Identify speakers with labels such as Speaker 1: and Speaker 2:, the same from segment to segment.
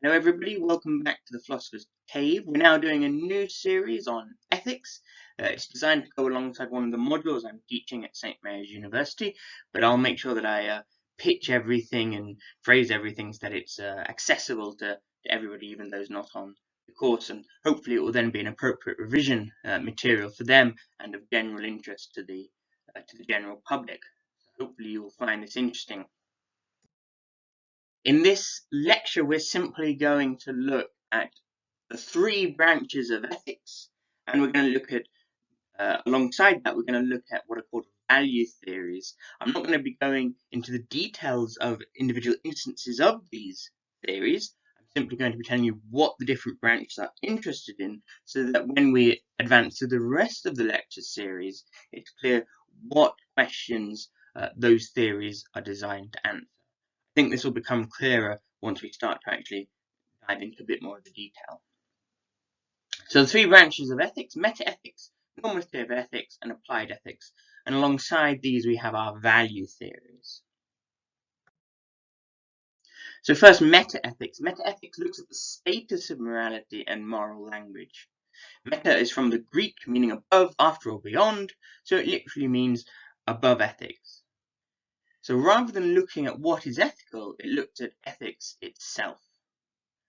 Speaker 1: Hello everybody, welcome back to the Philosopher's Cave. We're now doing a new series on ethics. It's designed to go alongside one of the modules I'm teaching at St. Mary's University, but I'll make sure that I pitch everything and phrase everything so that it's accessible to everybody, even those not on the course, and hopefully it will then be an appropriate revision material for them and of general interest to the general public. So hopefully you will find this interesting. In this lecture, we're simply going to look at the three branches of ethics, and we're going to look at, alongside that, we're going to look at what are called value theories. I'm not going to be going into the details of individual instances of these theories. I'm simply going to be telling you what the different branches are interested in, so that when we advance to the rest of the lecture series, it's clear what questions those theories are designed to answer. I think this will become clearer once we start to actually dive into a bit more of the detail. So the three branches of ethics: metaethics, normative ethics, and applied ethics. And alongside these we have our value theories. So first, metaethics. Metaethics looks at the status of morality and moral language. Meta is from the Greek meaning above, after, or beyond, so it literally means above ethics. So rather than looking at what is ethical, it looks at ethics itself.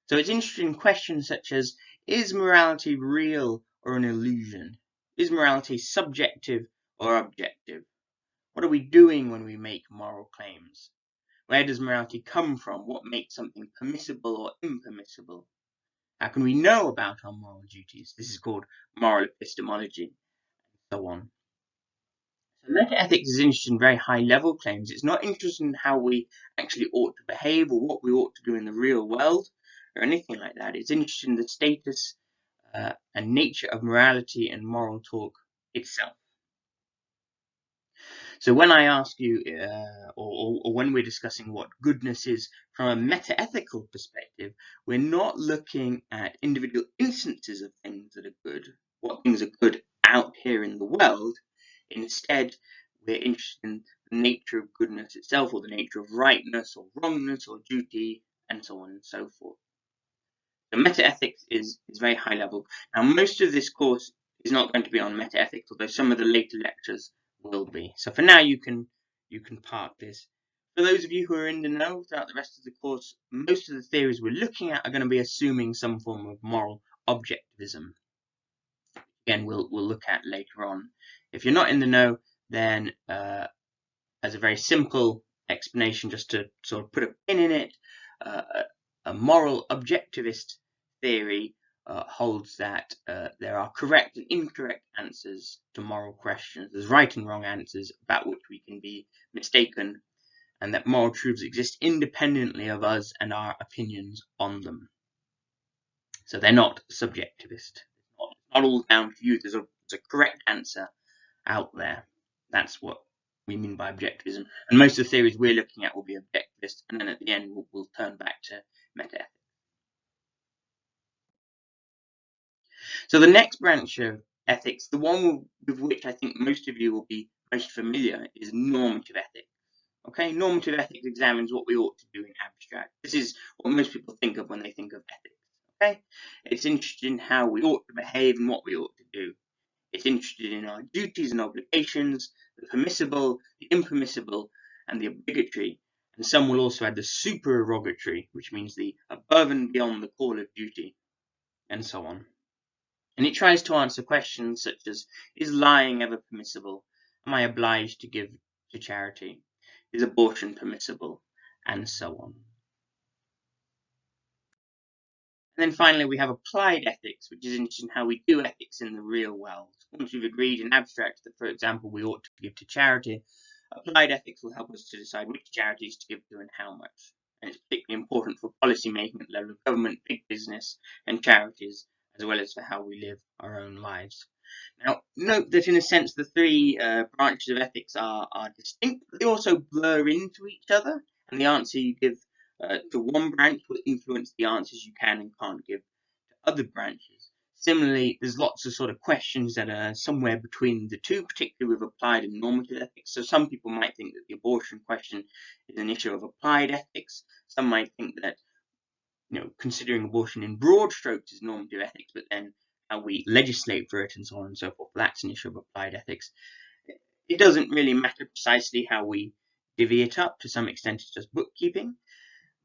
Speaker 1: So it's interested in questions such as, is morality real or an illusion? Is morality subjective or objective? What are we doing when we make moral claims? Where does morality come from? What makes something permissible or impermissible? How can we know about our moral duties? This is called moral epistemology, and so on. So metaethics is interested in very high-level claims. It's not interested in how we actually ought to behave or what we ought to do in the real world or anything like that. It's interested in the status and nature of morality and moral talk itself. So when I ask you, or when we're discussing what goodness is from a meta-ethical perspective, we're not looking at individual instances of things that are good, what things are good out here in the world. Instead, we're interested in the nature of goodness itself, or the nature of rightness or wrongness or duty, and so on and so forth. So metaethics is very high level. Now, most of this course is not going to be on metaethics, although some of the later lectures will be. So for now, you can park this. For those of you who are in the know throughout the rest of the course, most of the theories we're looking at are going to be assuming some form of moral objectivism. Again, we'll look at later on. If you're not in the know, then as a very simple explanation, just to sort of put a pin in it, a moral objectivist theory holds that there are correct and incorrect answers to moral questions. There's right and wrong answers about which we can be mistaken, and that moral truths exist independently of us and our opinions on them. So they're not subjectivist. It's not all down to you. There's a correct answer out there. That's what we mean by objectivism. And most of the theories we're looking at will be objectivist, and then at the end we'll turn back to metaethics. So the next branch of ethics, the one with which I think most of you will be most familiar, is normative ethics. Okay, normative ethics examines what we ought to do in abstract. This is what most people think of when they think of ethics. Okay, it's interested in how we ought to behave and what we ought to do. It's interested in our duties and obligations, the permissible, the impermissible, and the obligatory. And some will also add the supererogatory, which means the above and beyond the call of duty, and so on. And it tries to answer questions such as, is lying ever permissible? Am I obliged to give to charity? Is abortion permissible? And so on. And then finally, we have applied ethics, which is interested in how we do ethics in the real world. Once we've agreed in abstract that, for example, we ought to give to charity, applied ethics will help us to decide which charities to give to and how much. And it's particularly important for policy making at the level of government, big business, and charities, as well as for how we live our own lives. Now, note that in a sense the three branches of ethics are distinct, but they also blur into each other, and the answer you give to one branch will influence the answers you can and can't give to other branches. Similarly, there's lots of sort of questions that are somewhere between the two, particularly with applied and normative ethics. So some people might think that the abortion question is an issue of applied ethics. Some might think that considering abortion in broad strokes is normative ethics, but then how we legislate for it and so on and so forth, that's an issue of applied ethics. It doesn't really matter precisely how we divvy it up. To some extent, it's just bookkeeping.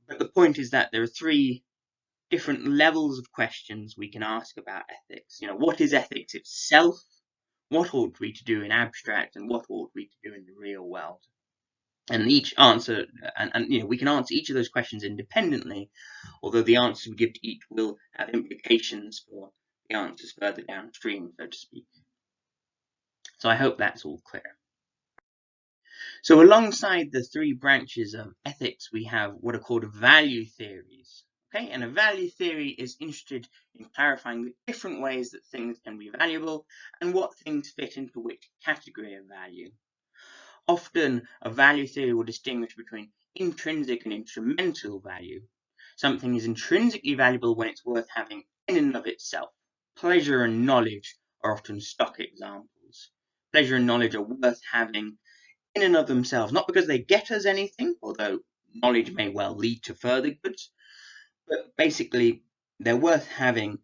Speaker 1: But the point is that there are three different levels of questions we can ask about ethics. What is ethics itself? What ought we to do in abstract, and what ought we to do in the real world? And each answer, and we can answer each of those questions independently, although the answers we give to each will have implications for the answers further downstream, so to speak. So I hope that's all clear. So alongside the three branches of ethics, we have what are called value theories. Okay, and a value theory is interested in clarifying the different ways that things can be valuable and what things fit into which category of value. Often, a value theory will distinguish between intrinsic and instrumental value. Something is intrinsically valuable when it's worth having in and of itself. Pleasure and knowledge are often stock examples. Pleasure and knowledge are worth having in and of themselves, not because they get us anything, although knowledge may well lead to further goods, but basically they're worth having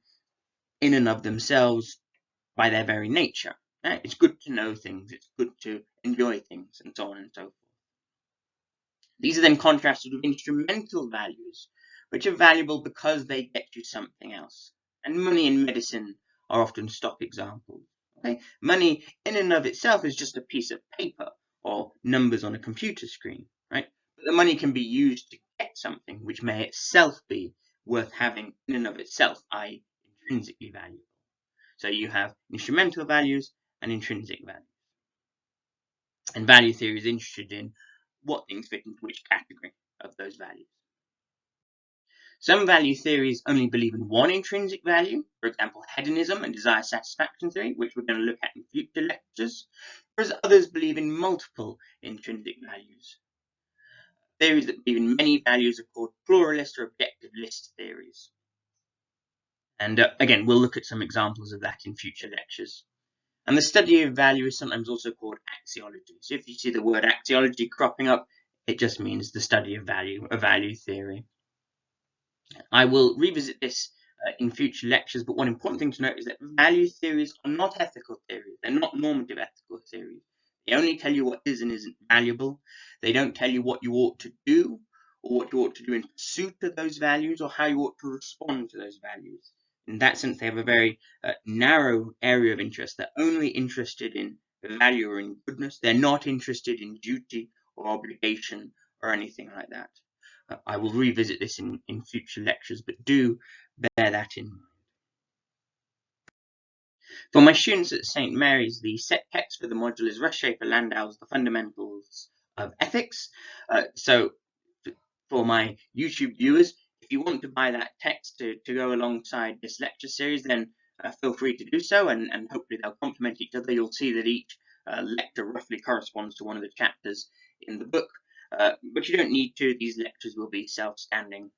Speaker 1: in and of themselves by their very nature. It's good to know things, it's good to enjoy things, and so on and so forth. These are then contrasted with instrumental values, which are valuable because they get you something else. And money and medicine are often stock examples. Okay? Money in and of itself is just a piece of paper or numbers on a computer screen, right? But the money can be used to get something which may itself be worth having in and of itself, i.e. intrinsically valuable. So you have instrumental values and intrinsic values. And value theory is interested in what things fit into which category of those values. Some value theories only believe in one intrinsic value, for example, hedonism and desire satisfaction theory, which we're going to look at in future lectures, whereas others believe in multiple intrinsic values. Theories that believe in many values are called pluralist or objective list theories. And again, we'll look at some examples of that in future lectures. And the study of value is sometimes also called axiology. So if you see the word axiology cropping up, it just means the study of value, a value theory. I will revisit this in future lectures, but one important thing to note is that value theories are not ethical theories. They're not normative ethical theories. They only tell you what is and isn't valuable. They don't tell you what you ought to do, or what you ought to do in pursuit of those values, or how you ought to respond to those values. In that sense, they have a very narrow area of interest. They're only interested in value or in goodness. They're not interested in duty or obligation or anything like that. I will revisit this in future lectures, but do bear that in mind. For my students at St. Mary's, the set text for the module is Russ, Shafer-Landau's The Fundamentals of Ethics. So for my YouTube viewers, if you want to buy that text to go alongside this lecture series, then feel free to do so, and hopefully they'll complement each other. You'll see that each lecture roughly corresponds to one of the chapters in the book, but you don't need to. These lectures will be self-standing.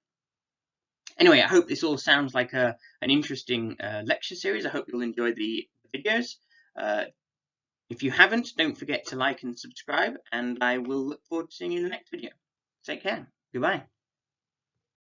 Speaker 1: Anyway, I hope this all sounds like an interesting lecture series. I hope you'll enjoy the videos. If you haven't, don't forget to like and subscribe, and I will look forward to seeing you in the next video. Take care. Goodbye.